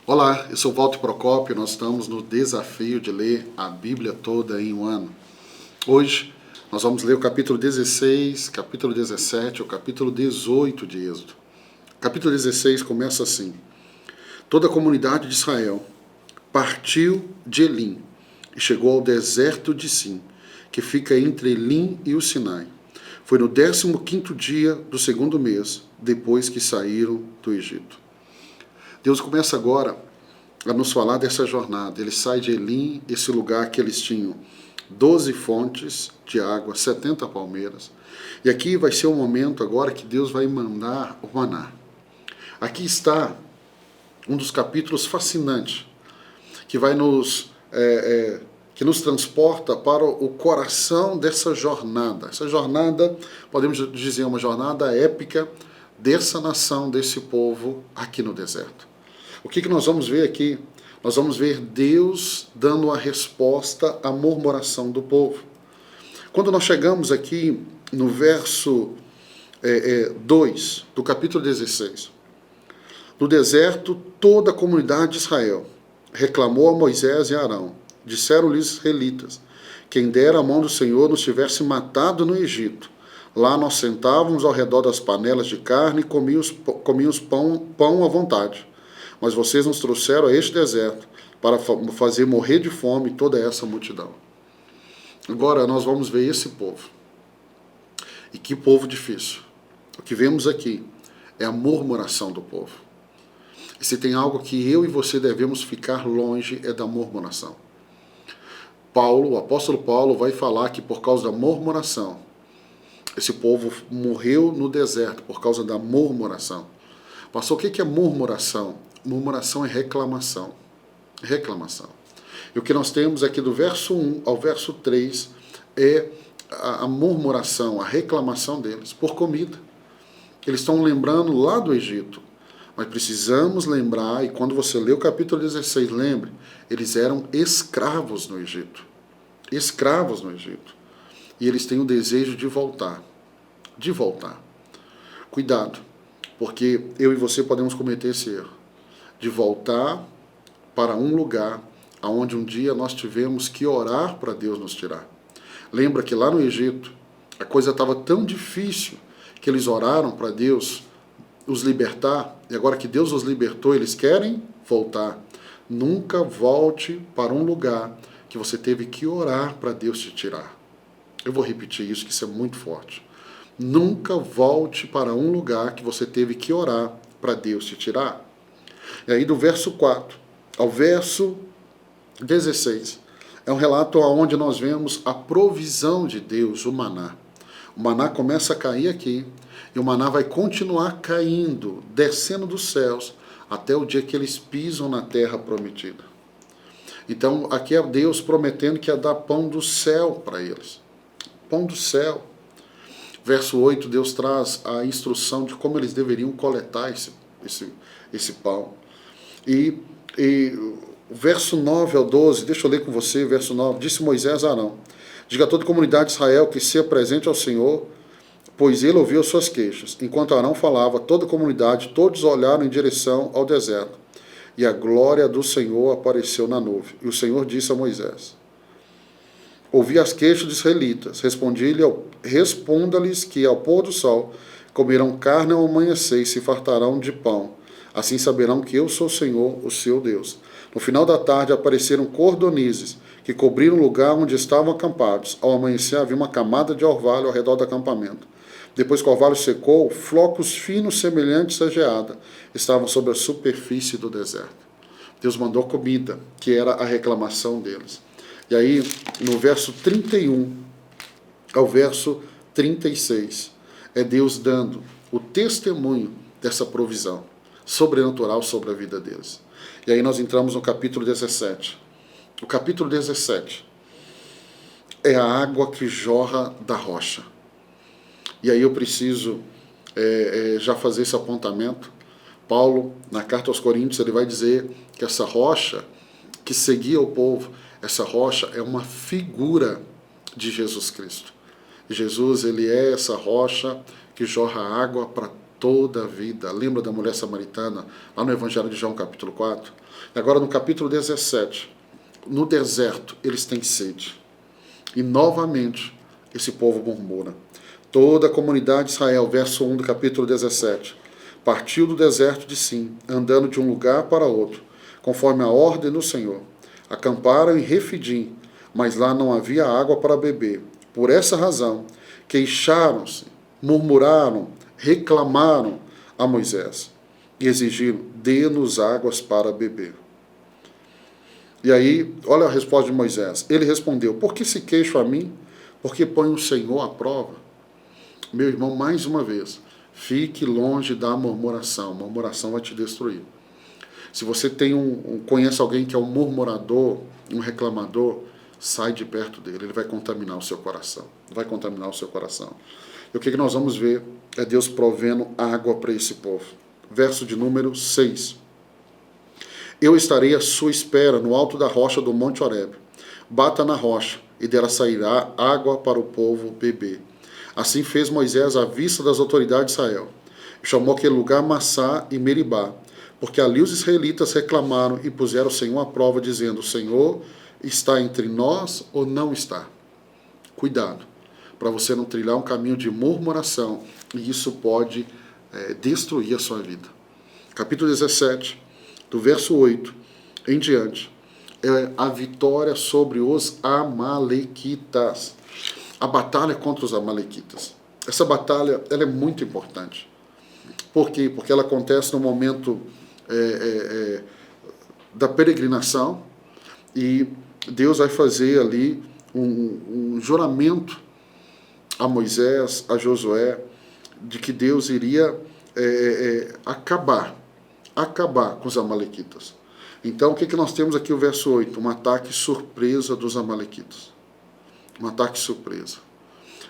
Olá, eu sou Walter Procópio, nós estamos no desafio de ler a Bíblia toda em um ano. Hoje nós vamos ler o capítulo 16, capítulo 17, o capítulo 18 de Êxodo. O capítulo 16 começa assim: Toda a comunidade de Israel partiu de Elim e chegou ao deserto de Sim, que fica entre Elim e o Sinai. Foi no 15º dia do segundo mês, depois que saíram do Egito. Deus começa agora a nos falar dessa jornada. Ele sai de Elim, esse lugar que eles tinham 12 fontes de água, 70 palmeiras. E aqui vai ser o momento agora que Deus vai mandar o maná. Aqui está um dos capítulos fascinantes, que vai que nos transporta para o coração dessa jornada. Essa jornada, podemos dizer, uma jornada épica dessa nação, desse povo aqui no deserto. O que nós vamos ver aqui? Nós vamos ver Deus dando a resposta à murmuração do povo. Quando nós chegamos aqui no verso 2 do capítulo 16, no deserto toda a comunidade de Israel reclamou a Moisés e Arão. Disseram-lhes os israelitas: quem dera a mão do Senhor nos tivesse matado no Egito. Lá nós sentávamos ao redor das panelas de carne e comíamos pão à vontade. Mas vocês nos trouxeram a este deserto para fazer morrer de fome toda essa multidão. Agora nós vamos ver esse povo. E que povo difícil. O que vemos aqui é a murmuração do povo. E se tem algo que eu e você devemos ficar longe, é da murmuração. O apóstolo Paulo vai falar que por causa da murmuração, esse povo morreu no deserto por causa da murmuração. Pastor, o que é murmuração? Murmuração é reclamação. Reclamação. E o que nós temos aqui do verso 1 ao verso 3 é a murmuração, a reclamação deles por comida. Eles estão lembrando lá do Egito. Mas precisamos lembrar, e quando você lê o capítulo 16, lembre, eles eram escravos no Egito. Escravos no Egito. E eles têm o desejo de voltar. De voltar. Cuidado, porque eu e você podemos cometer esse erro. De voltar para um lugar onde um dia nós tivemos que orar para Deus nos tirar. Lembra que lá no Egito, a coisa estava tão difícil que eles oraram para Deus os libertar, e agora que Deus os libertou, eles querem voltar. Nunca volte para um lugar que você teve que orar para Deus te tirar. Eu vou repetir isso, que isso é muito forte. Nunca volte para um lugar que você teve que orar para Deus te tirar. E aí do verso 4 ao verso 16, é um relato onde nós vemos a provisão de Deus, o maná. O maná começa a cair aqui, e o maná vai continuar caindo, descendo dos céus, até o dia que eles pisam na terra prometida. Então, aqui é Deus prometendo que ia dar pão do céu para eles. Pão do céu. Verso 8, Deus traz a instrução de como eles deveriam coletar esse pão. E verso 9 ao 12, deixa eu ler com você, verso 9, disse Moisés a Arão: diga a toda a comunidade de Israel que se apresente ao Senhor, pois ele ouviu suas queixas. Enquanto Arão falava, toda a comunidade, todos olharam em direção ao deserto. E a glória do Senhor apareceu na nuvem. E o Senhor disse a Moisés: ouvi as queixas dos israelitas. Responda-lhes que ao pôr do sol comerão carne ao amanhecer e se fartarão de pão. Assim saberão que eu sou o Senhor, o seu Deus. No final da tarde apareceram cordonizes que cobriram o lugar onde estavam acampados. Ao amanhecer havia uma camada de orvalho ao redor do acampamento. Depois que o orvalho secou, flocos finos semelhantes à geada estavam sobre a superfície do deserto. Deus mandou comida, que era a reclamação deles. E aí, no verso 31 ao verso 36, é Deus dando o testemunho dessa provisão sobrenatural sobre a vida deles. E aí nós entramos no capítulo 17. O capítulo 17 é a água que jorra da rocha. E aí eu preciso já fazer esse apontamento. Paulo, na carta aos Coríntios, ele vai dizer que essa rocha que seguia o povo, essa rocha é uma figura de Jesus Cristo. Jesus, ele é essa rocha que jorra água para toda a vida. Lembra da mulher samaritana, lá no Evangelho de João, capítulo 4? E agora no capítulo 17, no deserto, eles têm sede. E novamente, esse povo murmura. Toda a comunidade de Israel, verso 1 do capítulo 17, partiu do deserto de Sim, andando de um lugar para outro, conforme a ordem do Senhor. Acamparam em Refidim, mas lá não havia água para beber. Por essa razão, queixaram-se, murmuraram, reclamaram a Moisés e exigiram: dê-nos águas para beber. E aí, olha a resposta de Moisés. Ele respondeu: por que se queixam a mim? Porque põe o Senhor à prova. Meu irmão, mais uma vez, fique longe da murmuração. A murmuração vai te destruir. Se você conhece alguém que é um murmurador, um reclamador, sai de perto dele. Ele vai contaminar o seu coração. Vai contaminar o seu coração. E o que nós vamos ver é Deus provendo água para esse povo. Verso de número 6. Eu estarei à sua espera no alto da rocha do Monte Horebe. Bata na rocha, e dela sairá água para o povo beber. Assim fez Moisés à vista das autoridades de Israel. Chamou aquele lugar Massá e Meribá, porque ali os israelitas reclamaram e puseram o Senhor à prova, dizendo: o Senhor está entre nós ou não está? Cuidado, para você não trilhar um caminho de murmuração, e isso pode destruir a sua vida. Capítulo 17, do verso 8 em diante, é a vitória sobre os amalequitas. A batalha contra os amalequitas. Essa batalha ela é muito importante. Por quê? Porque ela acontece no momento da peregrinação, e Deus vai fazer ali um juramento a Moisés, a Josué, de que Deus iria acabar com os amalequitas. Então, o que nós temos aqui, o verso 8? Um ataque surpresa dos amalequitas. Um ataque surpresa.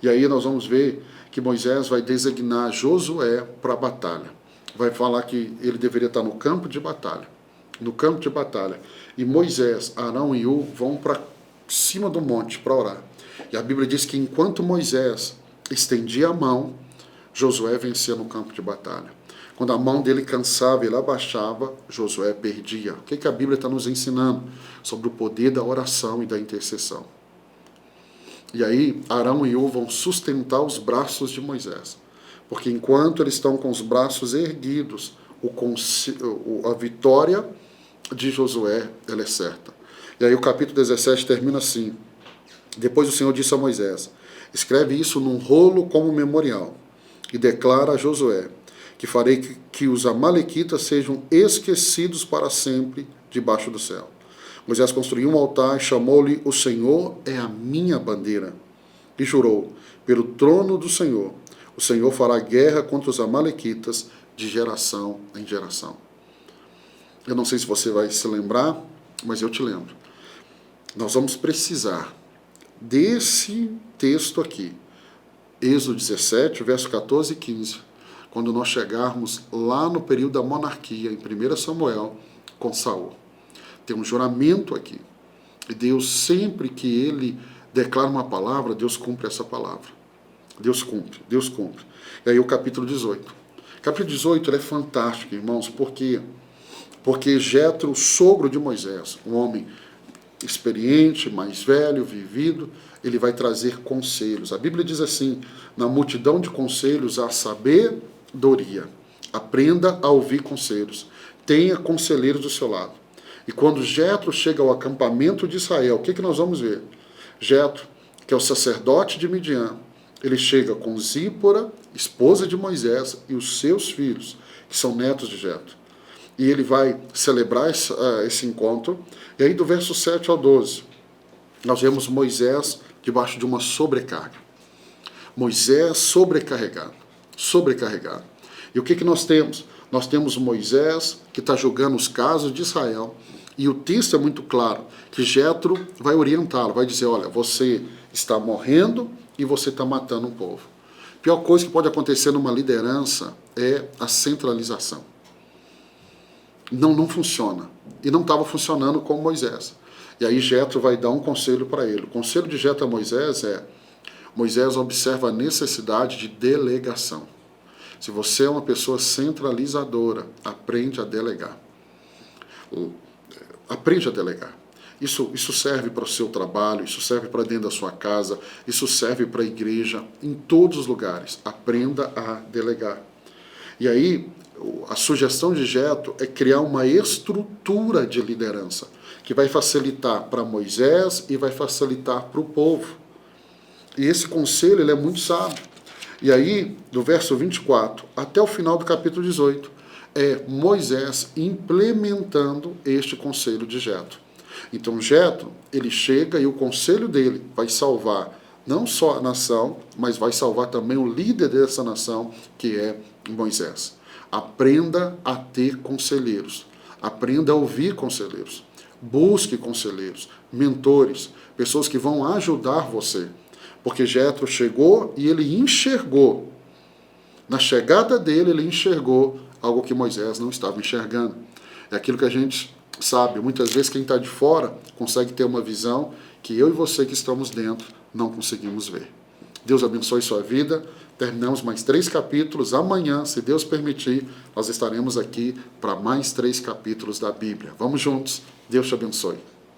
E aí nós vamos ver que Moisés vai designar Josué para a batalha. Vai falar que ele deveria estar no campo de batalha. No campo de batalha. E Moisés, Arão e Hu vão para cima do monte para orar. E a Bíblia diz que enquanto Moisés estendia a mão, Josué vencia no campo de batalha. Quando a mão dele cansava e ele abaixava, Josué perdia. O que a Bíblia está nos ensinando? Sobre o poder da oração e da intercessão. E aí, Arão e Hu vão sustentar os braços de Moisés. Porque enquanto eles estão com os braços erguidos, a vitória de Josué ela é certa. E aí o capítulo 17 termina assim. Depois o Senhor disse a Moisés: escreve isso num rolo como memorial, e declara a Josué que farei que os amalequitas sejam esquecidos para sempre debaixo do céu. Moisés construiu um altar e chamou-lhe: o Senhor é a minha bandeira. E jurou: pelo trono do Senhor, o Senhor fará guerra contra os amalequitas de geração em geração. Eu não sei se você vai se lembrar, mas eu te lembro. Nós vamos precisar desse texto aqui, Êxodo 17, verso 14 e 15, quando nós chegarmos lá no período da monarquia, em 1 Samuel, com Saul. Tem um juramento aqui. E Deus, sempre que ele declara uma palavra, Deus cumpre essa palavra. Deus cumpre, Deus cumpre. E aí o capítulo 18. O capítulo 18 é fantástico, irmãos, porque Jetro, o sogro de Moisés, um homem experiente, mais velho, vivido, ele vai trazer conselhos. A Bíblia diz assim: na multidão de conselhos há sabedoria. Aprenda a ouvir conselhos. Tenha conselheiros do seu lado. E quando Jetro chega ao acampamento de Israel, o que nós vamos ver? Jetro, que é o sacerdote de Midian, ele chega com Zípora, esposa de Moisés, e os seus filhos, que são netos de Jetro. E ele vai celebrar esse encontro. E aí do verso 7 ao 12, nós vemos Moisés debaixo de uma sobrecarga. Moisés sobrecarregado. E o que nós temos? Nós temos Moisés que está julgando os casos de Israel. E o texto é muito claro, que Jetro vai orientá-lo, vai dizer: olha, você está morrendo e você está matando um povo. A pior coisa que pode acontecer numa liderança é a centralização. Não funciona. E não estava funcionando com Moisés. E aí Jetro vai dar um conselho para ele. O conselho de Jetro a Moisés é: Moisés observa a necessidade de delegação. Se você é uma pessoa centralizadora, aprende a delegar. Aprende a delegar. Isso serve para o seu trabalho, isso serve para dentro da sua casa, isso serve para a igreja, em todos os lugares. Aprenda a delegar. E aí, a sugestão de Jetro é criar uma estrutura de liderança, que vai facilitar para Moisés e vai facilitar para o povo. E esse conselho ele é muito sábio. E aí, do verso 24 até o final do capítulo 18, é Moisés implementando este conselho de Jetro. Então, Jetro, ele chega e o conselho dele vai salvar não só a nação, mas vai salvar também o líder dessa nação, que é Moisés. Aprenda a ter conselheiros. Aprenda a ouvir conselheiros. Busque conselheiros, mentores, pessoas que vão ajudar você. Porque Jetro chegou e ele enxergou. Na chegada dele, ele enxergou algo que Moisés não estava enxergando. É aquilo que a gente sabe. Muitas vezes quem está de fora consegue ter uma visão que eu e você que estamos dentro não conseguimos ver. Deus abençoe sua vida. Terminamos mais 3 capítulos. Amanhã, se Deus permitir, nós estaremos aqui para mais 3 capítulos da Bíblia. Vamos juntos. Deus te abençoe.